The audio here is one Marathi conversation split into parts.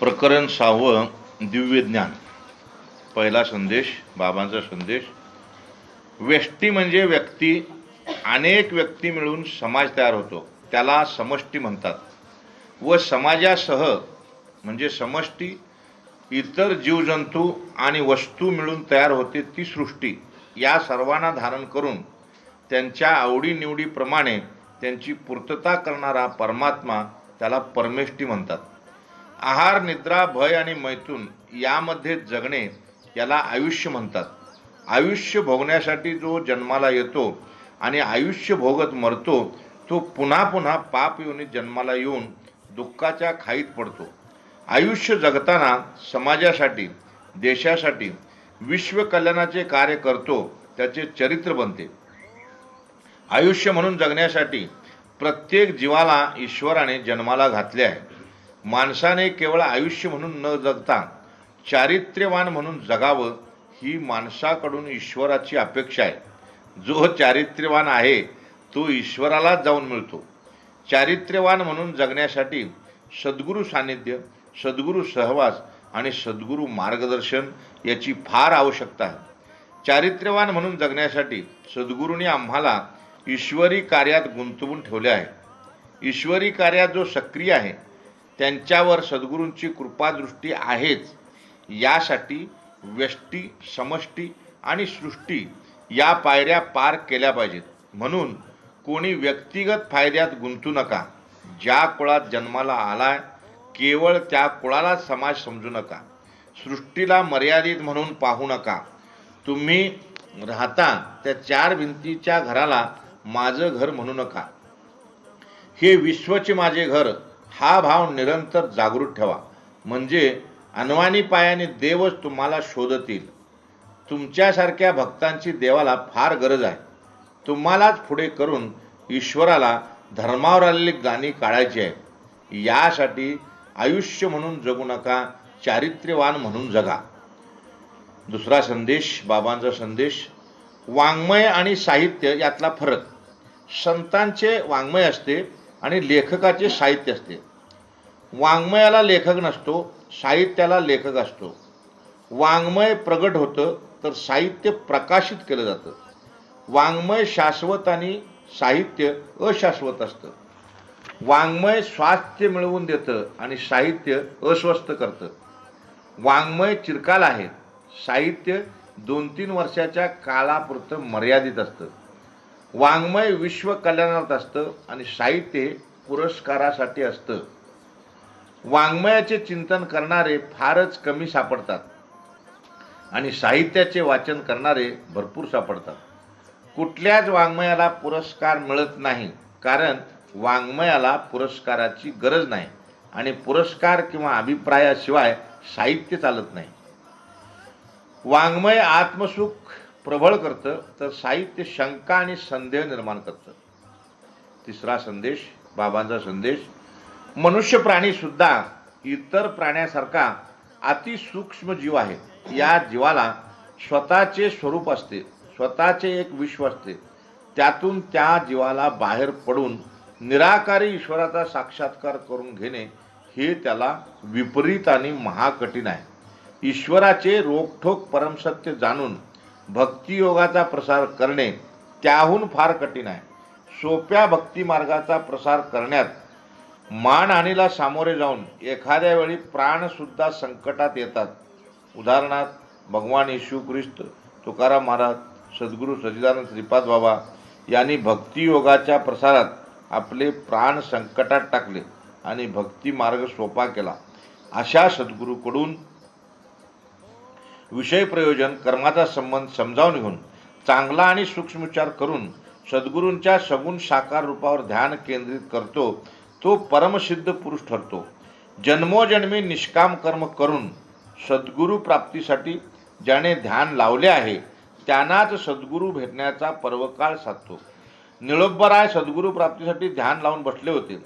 प्रकरण 6 दिव्य ज्ञान. पहिला संदेश, बाबांचा संदेश. व्यष्टी म्हणजे व्यक्ती. अनेक व्यक्ती मिळून समाज तयार होतो, त्याला समष्टी म्हणतात. व समाजासह म्हणजे समष्टी इतर जीवजंतू आणि वस्तू मिळून तयार होते ती सृष्टी. या सर्वांना धारण करून त्यांच्या आवडीनिवडीप्रमाणे त्यांची पूर्तता करणारा परमात्मा, त्याला परमेष्ठी म्हणतात. आहार, निद्रा, भय आणि मैथून यामध्ये जगणे याला आयुष्य म्हणतात. आयुष्य भोगण्यासाठी जो जन्माला येतो आणि आयुष्य भोगत मरतो, तो पुन्हा पुन्हा पाप योनीत जन्माला येऊन दुःखाच्या खाईत पडतो. आयुष्य जगताना समाजासाठी, देशासाठी, विश्वकल्याणाचे कार्य करतो, त्याचे चरित्र बनते. आयुष्य म्हणून जगण्यासाठी प्रत्येक जीवाला ईश्वराने जन्माला घातले आहे. माणसाने केवळ आयुष्य म्हणून न जगता चारित्र्यवान म्हणून जगावं, ही माणसाकडून ईश्वराची अपेक्षा आहे. जो चारित्र्यवान आहे तो ईश्वरालाच जाऊन मिळतो. चारित्र्यवान म्हणून जगण्यासाठी सद्गुरू सानिध्य, सद्गुरू सहवास आणि सद्गुरू मार्गदर्शन याची फार आवश्यकता आहे. चारित्र्यवान म्हणून जगण्यासाठी सद्गुरूंनी आम्हाला ईश्वरी कार्यात गुंतवून ठेवले आहे. ईश्वरी कार्यात जो सक्रिय आहे त्यांच्यावर सद्गुरूंची कृपादृष्टी आहेच. यासाठी व्यष्टी, समष्टी आणि सृष्टी या पायऱ्या पार केल्या पाहिजेत. म्हणून कोणी व्यक्तिगत फायद्यात गुंतू नका. ज्या कुळात जन्माला आलाय केवळ त्या कुळाला समाज समजू नका. सृष्टीला मर्यादित म्हणून पाहू नका. तुम्ही राहता त्या 4 भिंतीच्या घराला माझं घर म्हणू नका. हे विश्वचे माझे घर हा भाव निरंतर जागृत ठेवा. म्हणजे अनवाणी पायाने देवच तुम्हाला शोधतील. तुमच्यासारख्या भक्तांची देवाला फार गरज आहे. तुम्हालाच पुढे करून ईश्वराला धर्मावर आलेली गाणी काढायची आहे. यासाठी आयुष्य म्हणून जगू नका, चारित्र्यवान म्हणून जगा. दुसरा संदेश, बाबांचा संदेश. वाङ्मय आणि साहित्य यातला फरक. संतांचे वाङ्मय असते आणि लेखकाचे साहित्य असते. वाङ्मयाला लेखक नसतो, साहित्याला लेखक असतो. वाङ्मय प्रगट होतं तर साहित्य प्रकाशित केलं जातं. वाङ्मय शाश्वत आणि साहित्य अशाश्वत असतं. वाङ्मय स्वास्थ्य मिळवून देतं आणि साहित्य अस्वस्थ करतं. वाङ्मय चिरकाल आहे, साहित्य 2-3 वर्षाच्या काळापुरतं मर्यादित असतं. वाङ्मय विश्व कल्याणार्थ असतं आणि साहित्य पुरस्कारासाठी असतं. वाङ्मयाचे चिंतन करणारे फारच कमी सापडतात आणि साहित्याचे वाचन करणारे भरपूर सापडतात. कुठल्याच वाङ्मयाला पुरस्कार मिळत नाही, कारण वाङ्मयाला पुरस्काराची गरज नाही आणि पुरस्कार किंवा अभिप्रायाशिवाय साहित्य चालत नाही. वाङ्मय आत्मसुख प्रबळ करतं तर साहित्य शंका आणि संदेह निर्माण करतं. तिसरा संदेश, बाबांचा संदेश. मनुष्य प्राणी सुद्धा इतर प्राण्यासारखा अतिसूक्ष्म जीव आहे. या जीवाला स्वतःचे स्वरूप असते, स्वतःचे एक विश्व असते. त्यातून त्या जीवाला बाहेर पडून निराकारी ईश्वराचा साक्षात्कार करून घेणे हे त्याला विपरीत आणि महाकठीण आहे. ईश्वराचे रोखठोक परमसत्य जाणून भक्तियोगाचा प्रसार करणे त्याहून फार कठीण आहे. सोप्या भक्तिमार्गाचा प्रसार करण्यात मानहानीला सामोरे जाऊन एखाद्या वेळी प्राणसुद्धा संकटात येतात. उदाहरणार्थ भगवान येशू ख्रिस्त, तुकाराम महाराज, सद्गुरू सच्चिदानंद श्रीपाद बाबा यांनी भक्तियोगाच्या प्रसारात आपले प्राण संकटात टाकले आणि भक्तिमार्ग सोपा केला. अशा सद्गुरूकडून विषय प्रयोजन कर्माचा संबंध समजावून घेऊन चांगला आणि सूक्ष्म विचार करून सद्गुरूंच्या सगुण साकार रूपावर ध्यान केंद्रित करतो, तो परमसिद्ध पुरुष ठरतो. जन्मोजन्मी निष्काम कर्म करून सद्गुरू प्राप्तीसाठी ज्याने ध्यान लावले आहे त्यांनाच सद्गुरू भेटण्याचा पर्वकाळ साधतो. निळोबराय सद्गुरू प्राप्तीसाठी ध्यान लावून बसले होते.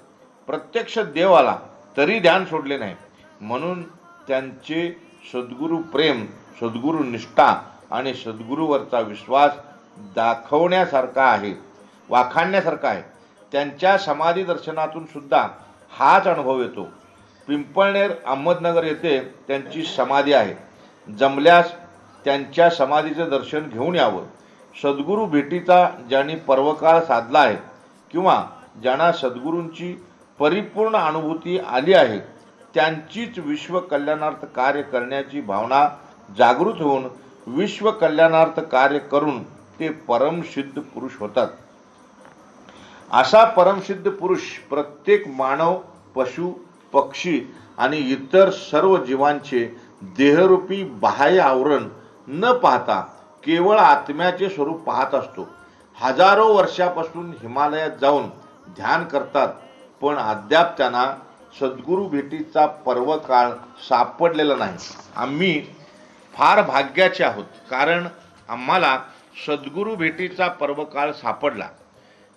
प्रत्यक्ष देव आला तरी ध्यान सोडले नाही. म्हणून त्यांचे सद्गुरू प्रेम, सद्गुरू निष्ठा आणि सद्गुरूवरचा विश्वास दाखवण्यासारखा आहे, वाखाणण्यासारखा आहे. त्यांच्या समाधी दर्शनातून सुद्धा हाच अनुभव येतो. पिंपळनेर अहमदनगर येथे त्यांची समाधी आहे. जमल्यास त्यांच्या समाधीचे दर्शन घेऊन यावं. सद्गुरू भेटीचा ज्यांनी पर्वकाळ साधला आहे किंवा ज्यांना सद्गुरूंची परिपूर्ण अनुभूती आली आहे त्यांचीच विश्व कल्याणार्थ कार्य करण्याची भावना जागृत होऊन विश्व कल्याणार्थ कार्य करून ते परमसिद्ध पुरुष होतात. असा परमसिद्ध पुरुष प्रत्येक मानव, पशु, पक्षी आणि इतर सर्व जीवांचे देहरूपी बाह्य आवरण न पाहता केवळ आत्म्याचे स्वरूप पाहत असतो. हजारो वर्षापासून हिमालयात जाऊन ध्यान करतात, पण अद्याप त्यांना सद्गुरू भेटीचा पर्वकाळ सापडलेला नाही. आम्ही फार भाग्याचे आहोत, कारण आम्हाला सद्गुरू भेटीचा पर्वकाळ सापडला.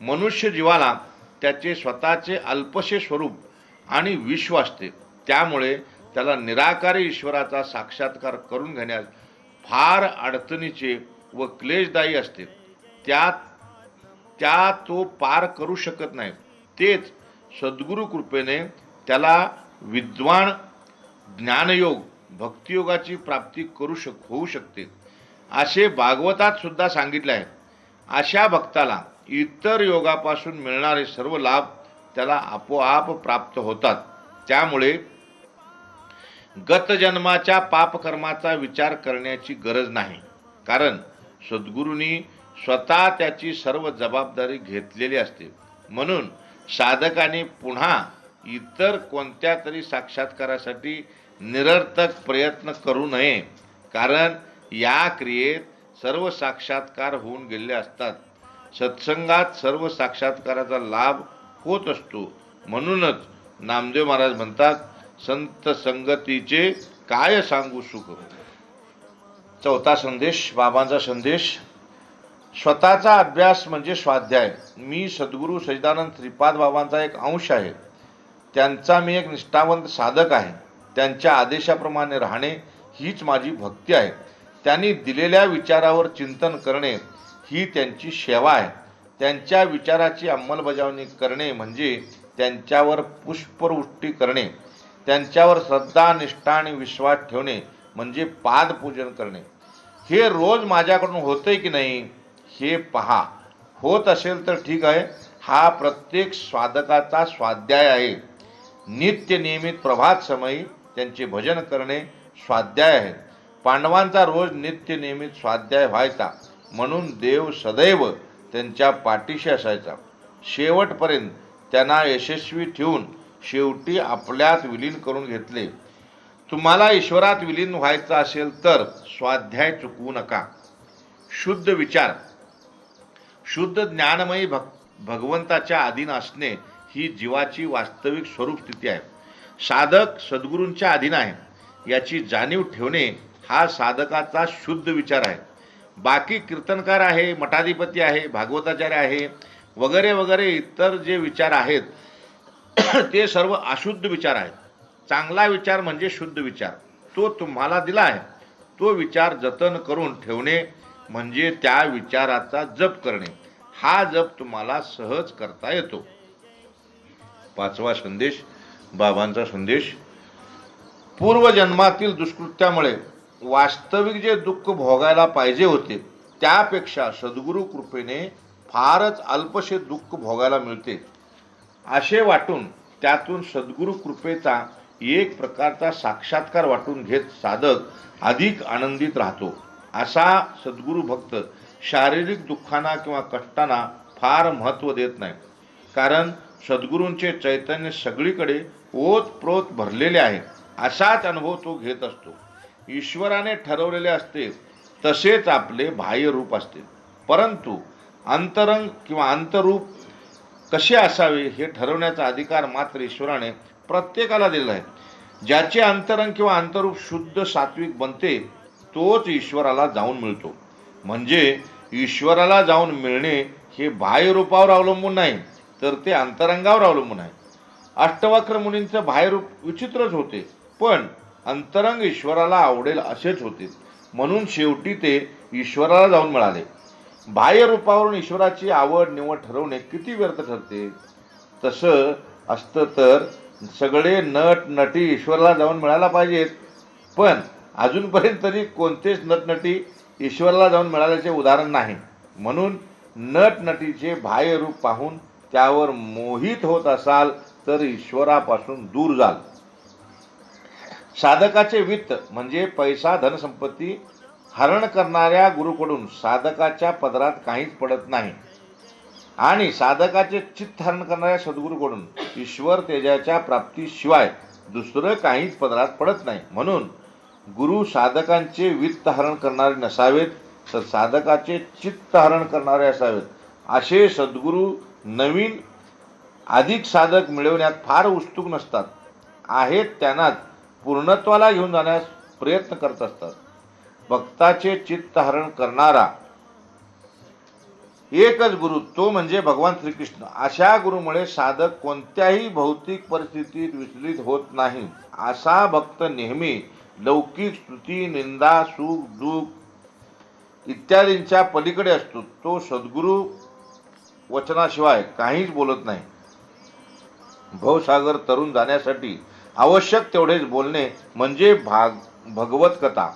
मनुष्य जीवाला त्याचे स्वतःचे अल्पसे स्वरूप आणि विश्व असते, त्यामुळे त्याला निराकारी ईश्वराचा साक्षात्कार करून घेण्यास फार अडचणीचे व क्लेशदायी असते. त्या तो पार करू शकत नाही. तेच सद्गुरू कृपेने त्याला विद्वान, ज्ञानयोग, भक्तियोगाची प्राप्ती होऊ शकते, असे भागवतात सुद्धा सांगितले आहे. अशा भक्ताला इतर योगापासून मिळणारे सर्व लाभ त्याला आपोआप प्राप्त होतात. त्यामुळे गत जन्माच्या पापकर्माचा विचार करण्याची गरज नाही, कारण सद्गुरूंनी स्वतः त्याची सर्व जबाबदारी घेतलेली असते. म्हणून साधकाने पुन्हा इतर कोणत्या तरी साक्षात्कारासाठी निरर्थक प्रयत्न करू नये, कारण या क्रियेत सर्व साक्षात्कार होऊन गेलेले असतात. सत्संगात सर्व साक्षात्काराचा लाभ होत असतो. म्हणूनच नामदेव महाराज म्हणतात, संत संगतीचे काय सांगू सुख. चौथा संदेश, बाबांचा संदेश. स्वतःचा अभ्यास म्हणजे स्वाध्याय. मी सद्गुरू सच्चिदानंद श्रीपाद बाबांचा एक अंश आहे. त्यांचा मी एक निष्ठावंत साधक आहे. त्यांच्या आदेशाप्रमाणे राहणे हीच माझी भक्ती आहे. त्यांनी दिलेल्या विचारावर चिंतन करणे ही त्यांची सेवा आहे. त्यांच्या विचाराची अंमलबजावणी करणे म्हणजे त्यांच्यावर पुष्पवृष्टी करणे. त्यांच्यावर श्रद्धा, निष्ठा आणि विश्वास ठेवणे म्हणजे पादपूजन करणे. हे रोज माझ्याकडून होतंय की नाही हे पहा. होत असेल तर ठीक आहे. हा प्रत्येक साधकाचा स्वाध्याय आहे. नित्य नियमित प्रभात समयी त्यांचे भजन करणे स्वाध्याय आहे. पांडवांचा रोज नित्य नियमित स्वाध्याय व्हायचा, म्हणून देव सदैव त्यांच्या पाठीशी असायचा. शेवटपर्यंत त्यांना यशस्वी ठेवून शेवटी आपल्यात विलीन करून घेतले. तुम्हाला ईश्वरात विलीन व्हायचं असेल तर स्वाध्याय चुकवू नका. शुद्ध विचार, शुद्ध ज्ञानमयी भगवंताच्या अधीन असणे ही जीवाची वास्तविक स्वरूप स्थिती आहे. साधक सद्गुरूंच्या अधीन आहे याची जाणीव ठेवणे हा साधकाचा शुद्ध विचार आहे. बाकी कीर्तनकार आहे, मठाधिपती आहे, भागवताचार्य आहे वगैरे वगैरे इतर जे विचार आहेत ते सर्व अशुद्ध विचार आहेत. चांगला विचार म्हणजे शुद्ध विचार. तो तुम्हाला दिला आहे. तो विचार जतन करून ठेवणे म्हणजे त्या विचाराचा जप करणे. हा जप तुम्हाला सहज करता येतो. पाचवा संदेश, बाबांचा संदेश. पूर्वजन्मातील दुष्कृत्यामुळे वास्तविक जे दुःख भोगायला पाहिजे होते त्यापेक्षा सद्गुरू कृपेने फारच अल्पशे दुःख भोगायला मिळते असे वाटून त्यातून सद्गुरू कृपेचा एक प्रकारचा साक्षात्कार वाटून घेत साधक अधिक आनंदित राहतो. असा सद्गुरू भक्त शारीरिक दुःखांना किंवा कष्टांना फार महत्त्व देत नाही, कारण सद्गुरूंचे चैतन्य सगळीकडे ओतप्रोत भरलेले आहे. असाच अनुभव तो घेत असतो. ईश्वराने ठरवलेले असते तसेच आपले बाह्य रूप असते, परंतु अंतरंग किंवा अंतरूप कसे असावे हे ठरवण्याचा अधिकार मात्र ईश्वराने प्रत्येकाला दिलेला आहे. ज्याचे अंतरंग किंवा अंतरूप शुद्ध सात्विक बनते तोच ईश्वराला जाऊन मिळतो. म्हणजे ईश्वराला जाऊन मिळणे हे बाह्य रूपावर अवलंबून नाही, तर ते अंतरंगावर अवलंबून आहे. अष्टवक्र मुनींचं बाह्यरूप विचित्रच होते, पण अंतरंग ईश्वराला आवडेल असेच होते, म्हणून शेवटी ते ईश्वराला जाऊन मिळाले. बाह्य रूपावरून ईश्वराची आवड निवड ठरवणे किती व्यर्थ ठरते. तसं असतं तर सगळे नट नटी ईश्वरला जाऊन मिळायला पाहिजेत, पण अजूनपर्यंत तरी कोणतेच नटनटी ईश्वरला जाऊन मिळाल्याचे उदाहरण नाही. म्हणून नटनटीचे बाह्यरूप पाहून त्यावर मोहित होत असाल तर ईश्वरापासून दूर जाल. साधकाचे वित्त म्हणजे पैसा धनसंपत्ती हरण करणाऱ्या गुरुकडून साधकाच्या पदरात काहीच पडत नाही, आणि साधकाचे चित्त हरण करणाऱ्या सद्गुरूकडून ईश्वर तेजाच्या प्राप्तीशिवाय दुसरं काहीच पदरात पडत नाही. म्हणून गुरु साधकांचे वित्त हरण करणारे नसावेत, तर साधकाचे चित्त हरण करणारे असावेत. असे सद्गुरू नवीन अधिक साधक मिळवण्यात फार उत्सुक नसतात, आहेत त्यांनाच पूर्णत्वाला घेऊन जाण्यास प्रयत्न करत असतात. भक्ताचे चित्त हरण करणारा एकच गुरु, तो म्हणजे भगवान श्रीकृष्ण. अशा गुरुमुळे साधक कोणत्याही भौतिक परिस्थितीत विचलित होत नाही. असा भक्त नेहमी लौकिक स्तुती निंदा सुख दुःख इत्यादींच्या पलीकडे असतो. तो सद्गुरु वचनाशिवाय काहीच बोलत नाही. भवसागर तरून जाण्यासाठी आवश्यक तेवढेच बोलणे म्हणजे भगवत कथा.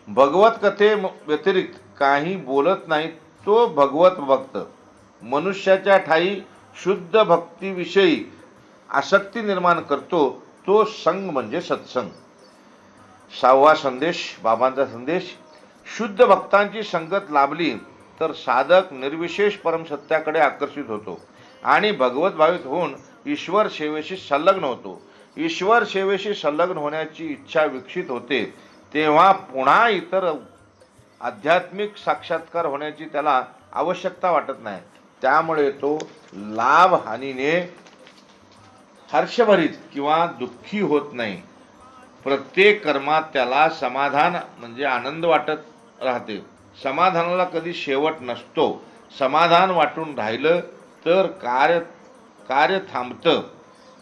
भगवत कथे व्यतिरिक्त काही बोलत नाही तो भगवत भक्त. मनुष्याच्या ठाई शुद्ध भक्तीविषयी आसक्ती निर्माण करतो तो संग म्हणजे सत्संग. 6वा संदेश, बाबांचा संदेश. शुद्ध भक्तांची संगत लाभली तर साधक निर्विशेष परमसत्याकडे आकर्षित होतो आणि भगवत भावित होऊन ईश्वर सेवेशी संलग्न होतो. ईश्वर सेवेशी संलग्न होण्याची इच्छा विकसित होते तेव्हा पुन्हा इतर आध्यात्मिक साक्षात्कार होण्याची त्याला आवश्यकता वाटत नाही. त्यामुळे तो लाभ हानीने हर्षभरीत किंवा दुःखी होत नाही. प्रत्येक कर्मात त्याला समाधान म्हणजे आनंद वाटत राहते. समाधानाला कधी शेवट नसतो. समाधान वाटून राहिलं तर कार्य थांबतं.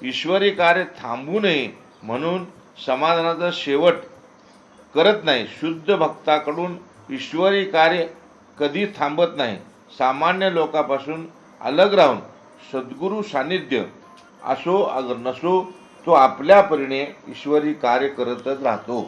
ईश्वरी कार्य थांबू नये म्हणून समाधानाचा शेवट करत नाही. शुद्ध भक्ताकडून ईश्वरी कार्य कधी थांबत नाही. सामान्य लोकांपासून अलग राहून सद्गुरू सान्निध्य असो अगर नसो तो आपल्या परीने ईश्वरी कार्य करतच राहतो.